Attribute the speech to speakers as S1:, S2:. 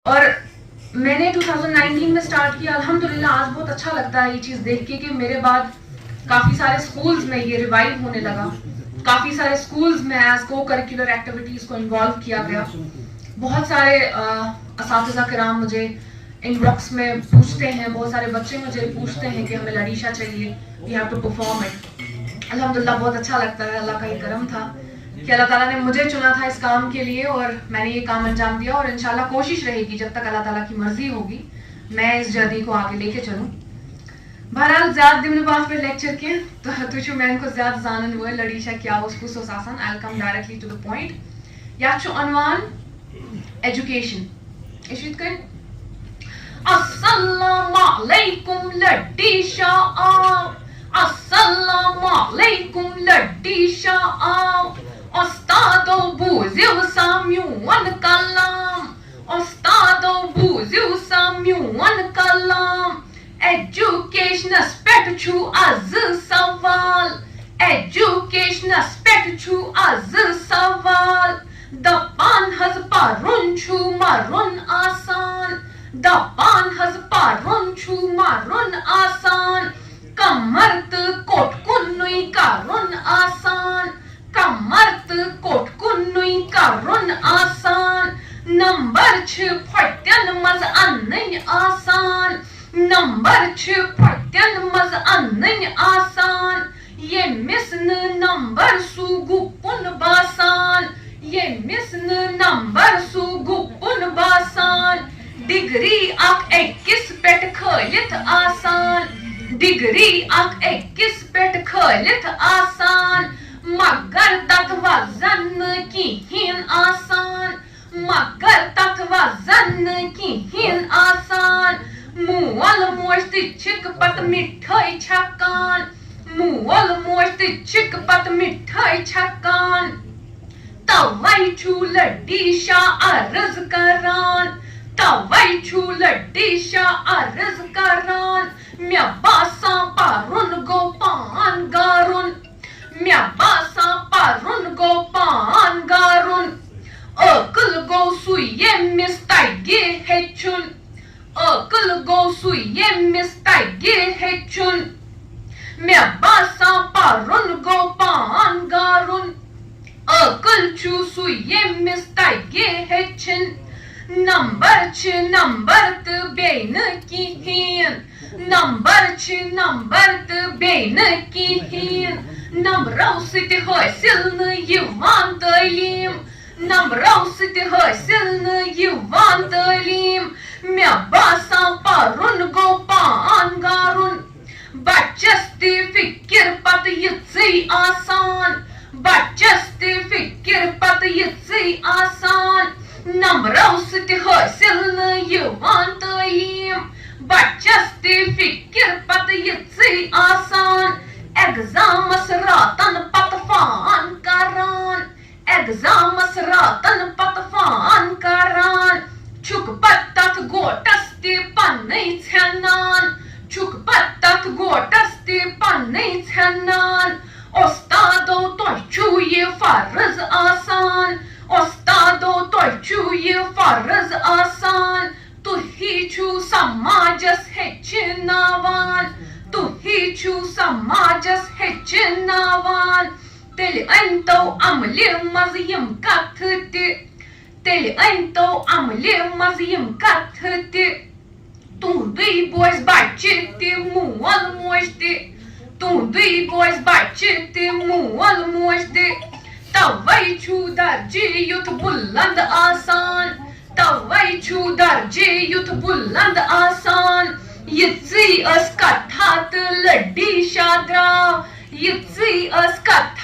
S1: और मैंने 2019 में स्टार्ट किया। अल्हम्दुलिल्लाह आज बहुत अच्छा लगता है ये चीज़ देख के कि मेरे बाद काफ़ी सारे स्कूल्स में ये रिवाइव होने लगा। काफ़ी सारे स्कूल्स में एज को करिकुलर एक्टिविटीज़ को इन्वॉल्व किया गया। बहुत सारे असातिज़ा किराम मुझे इनबॉक्स में पूछते हैं, बहुत सारे बच्चे मुझे पूछते हैं कि हमें लड़ीशा चाहिए, वी हैव टू परफॉर्म इट। अल्हम्दुलिल्लाह बहुत अच्छा लगता है। अल्लाह का ये करम था कि अल्लाह ताला ने मुझे चुना था इस काम के लिए और मैंने ये काम अंजाम दिया। और इंशाल्लाह कोशिश रहेगी जब तक अल्लाह ताला की मर्जी होगी मैं इस जर्नी को आगे लेके चलूँ। बहरहाल ज़्यादा दिन बाद पे लेक्चर के तो तुझे मैं इनको ज़्यादा जानन हुए लड़ीशा क्या उसको आसान। I will come directly to the point. या छु अनवान एजुकेशन इशू कर अस्सलामु अलैकुम लड़ीशा आओ, अस्सलामु अलैकुम लड़ीशा आओ, उस्तादो बूज़ियो साम्यून कलाम, उस्तादो बूज़ियो साम्यून कलाम। एजुकेशनस पेट छु az सवाल, एजुकेशनस पेट छु az सवाल। दपान हज पारुन छु मारुन आसान, दपान हज पारुन छु मारुन आसान। कमर्त कोट कुन्नुई कारुन आसान, कमर्त कोट कुन्नुई कारुन आसान। नंबर छ फट्यन मज अन्नई आसान, नंबर छ फट्यन मज अन्नई आसान। ये मिसन नंबर सु गुपुन बासान, ये मिसन नंबर सु गुपुन बासान। डिग्री अक 21 पेट खलित आसान, डिग्री अक 21 पेट खलित आसान। मगर तथ वजन किहिन आसान, मगर तथ वजन किहिन आसान। मोल मोश छिक पत मिठाई छकान, मोल मोश छिक पत मिठाई छकान। तवै छु लड़ीशा अर्ज करान, तवै छु लड़ीशा अर्ज करान। म्या बासा पारुन गो पान गारुन, म्या बासा पारुन गो पान गारुन। अकल गो सुये मिस्ताइगे हेचुन, अकल गो सुये मिस्ताइगे हेचुन। म्या बासा पारुन गो पान गारुन, अकल छु सुये मिस्ताइगे हेचुन। नंबर छ नंबर त बेन किहिन, नंबर छ नंबर त बेन किहिन। नंबरों सित हासिल न यिवान तालीम, नंबरों सित हासिल न यिवान तालीम। म्या बासा पारुन गो पान गारुन। बच्चस ते फिक्र पत यित्सै आसान, बच्चस ते फिक्र पत यित्सै आसान। नंबरों सित हासिल न यिवान तालीम, बच्चस ते फिक्र पत यित्सै आसान। एग्जामस रातन पत फान करान, एग्जामस रातन पत फान करान। छुक पत्तत गोटस ते पन्नै छनान, छुक पत्तत गोटस ते पन्नै छनान। उस्तादो तोह छु ये फर्ज आसान, उस्तादो तोह छु ये फर्ज आसान। तुही छु समाजस हेचनावान, तुही छु समाजस हेचनावान। तेल अंतो अमले मज़यम कथते, तेल अंतो अमले मज़यम कथते। तू दुई बोस बच्चे ते मोल मोश दे, तू दुई बोस बच्चे ते मोल मोश दे। तवै छु दर्जे युथ बुलंद आसान, तवै छु दर्जे युथ बुलंद आसान। यित्सै अस कथा त लड़ीशा द्राव, यित्सै अस कथा